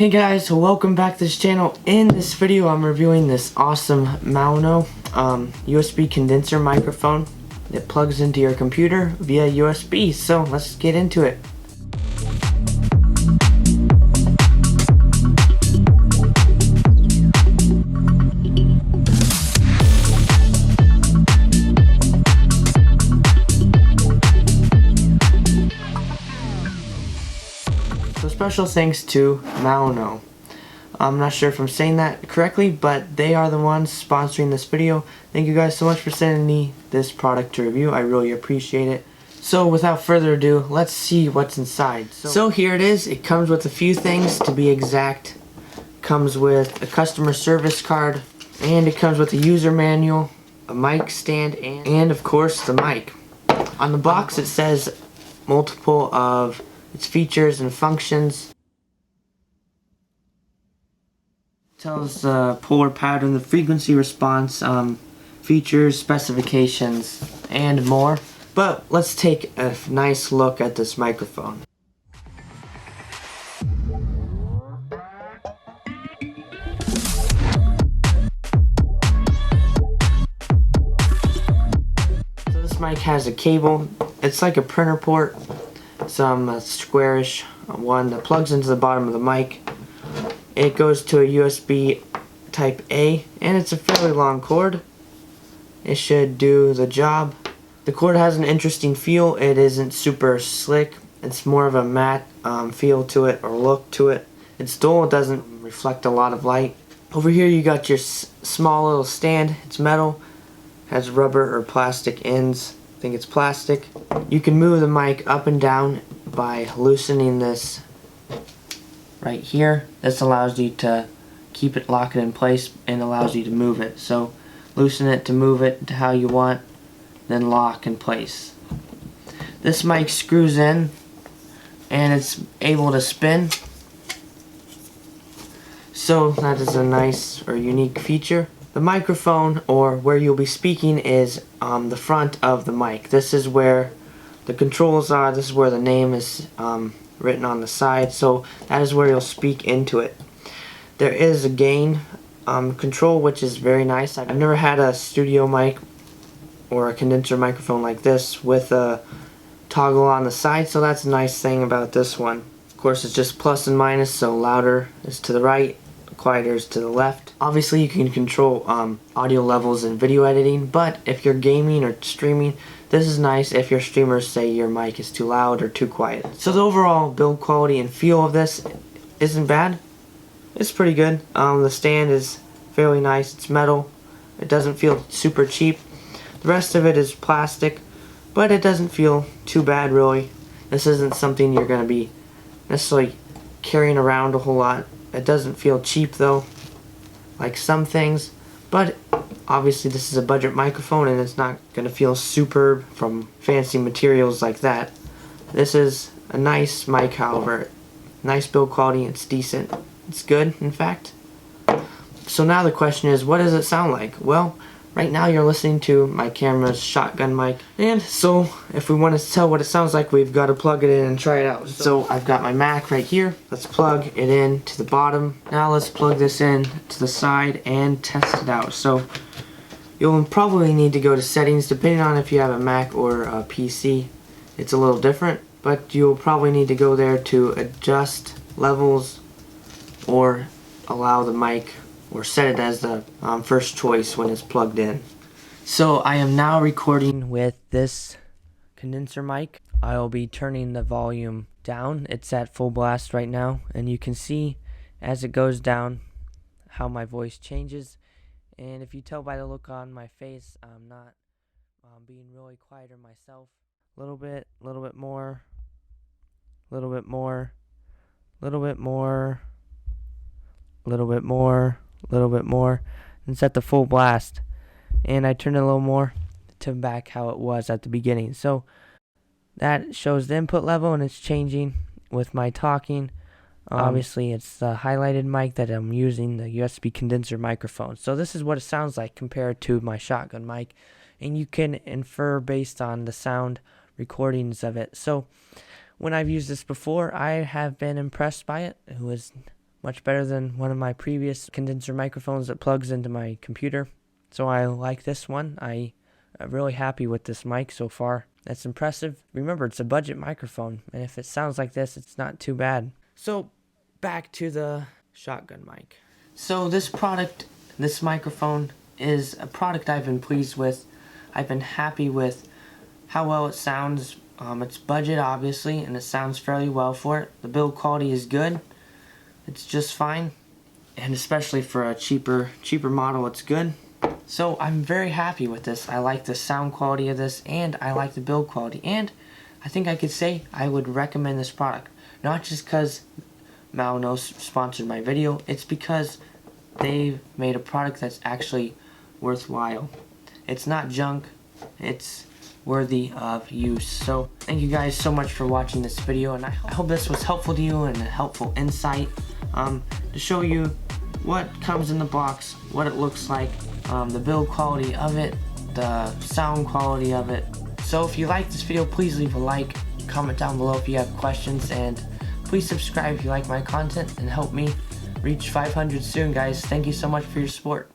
Hey guys, welcome back to this channel. In this video I'm reviewing this awesome Maono USB condenser microphone that plugs into your computer via USB. So let's get into it. So special thanks to Maono. I'm not sure if I'm saying that correctly, but they are the ones sponsoring this video. Thank you guys so much for sending me this product to review. I really appreciate it. So without further ado, let's see what's inside. So here it is. It comes with a few things, to be exact. It comes with a customer service card, and it comes with a user manual, a mic stand, and of course the mic. On the box it says multiple of its features and functions. Tells the polar pattern, the frequency response, features, specifications, and more. But let's take a nice look at this microphone. So this mic has a cable. It's like a printer port. Some squarish one that plugs into the bottom of the mic. It goes to a USB type A, and it's a fairly long cord. It should do the job. The cord has an interesting feel. It isn't super slick. It's more of a matte feel to it, or look to it. It's dull. It doesn't reflect a lot of light. Over here you got your small little stand. It's metal. Has rubber or plastic ends. I think it's plastic. You can move the mic up and down by loosening this right here. This allows you to keep it, lock it in place, and allows you to move it. So loosen it to move it to how you want, then lock in place. This mic screws in and it's able to spin. So that is a nice or unique feature. The microphone, or where you'll be speaking, is the front of the mic. This is where the controls are. This is where the name is written on the side, so that is where you'll speak into it. There is a gain control, which is very nice. I've never had a studio mic or a condenser microphone like this with a toggle on the side, so that's a nice thing about this one. Of course, it's just plus and minus, so louder is to the right, quieter is to the left. Obviously you can control audio levels in video editing, but if you're gaming or streaming, this is nice if your streamers say your mic is too loud or too quiet. So the overall build quality and feel of this isn't bad. It's pretty good. The stand is fairly nice. It's metal. It doesn't feel super cheap. The rest of it is plastic, but it doesn't feel too bad really. This isn't something you're going to be necessarily carrying around a whole lot. It doesn't feel cheap though, like some things, but obviously this is a budget microphone and it's not going to feel superb from fancy materials like that. This is a nice mic, however. Nice build quality. It's decent. It's good, in fact. So now the question is, what does it sound like? Well, right now you're listening to my camera's shotgun mic, and so if we want to tell what it sounds like, we've got to plug it in and try it out. So I've got my Mac right here. Let's plug it in to the bottom. Now let's plug this in to the side and test it out. So you'll probably need to go to settings, depending on if you have a Mac or a PC. It's a little different, but you'll probably need to go there to adjust levels or allow the mic, or set it as the first choice when it's plugged in. So I am now recording with this condenser mic. I'll be turning the volume down. It's at full blast right now, and you can see as it goes down how my voice changes. And if you tell by the look on my face, I'm not being really quieter myself. A little bit more, a little bit more, a little bit more, a little bit more, a little bit more, and set the full blast. And I turn it a little more to back how it was at the beginning. So that shows the input level, and it's changing with my talking. Obviously it's the highlighted mic that I'm using, the USB condenser microphone. So this is what it sounds like compared to my shotgun mic, and you can infer based on the sound recordings of it. So when I've used this before, I have been impressed by it. It was much better than one of my previous condenser microphones that plugs into my computer. So I like this one. I'm really happy with this mic so far. That's impressive. Remember, it's a budget microphone, and if it sounds like this, it's not too bad. So back to the shotgun mic. So this product, this microphone, is a product I've been pleased with. I've been happy with how well it sounds. It's budget, obviously, and it sounds fairly well for it. The build quality is good. It's just fine, and especially for a cheaper model, it's good. So I'm very happy with this. I like the sound quality of this, and I like the build quality, and I think I could say I would recommend this product. Not just because Maono sponsored my video, it's because they've made a product that's actually worthwhile. It's not junk, it's worthy of use. So thank you guys so much for watching this video, and I hope this was helpful to you and a helpful insight to show you what comes in the box, what it looks like, the build quality of it, the sound quality of it. So if you like this video, please leave a like, comment down below if you have questions, and please subscribe if you like my content and help me reach 500 soon, guys. Thank you so much for your support.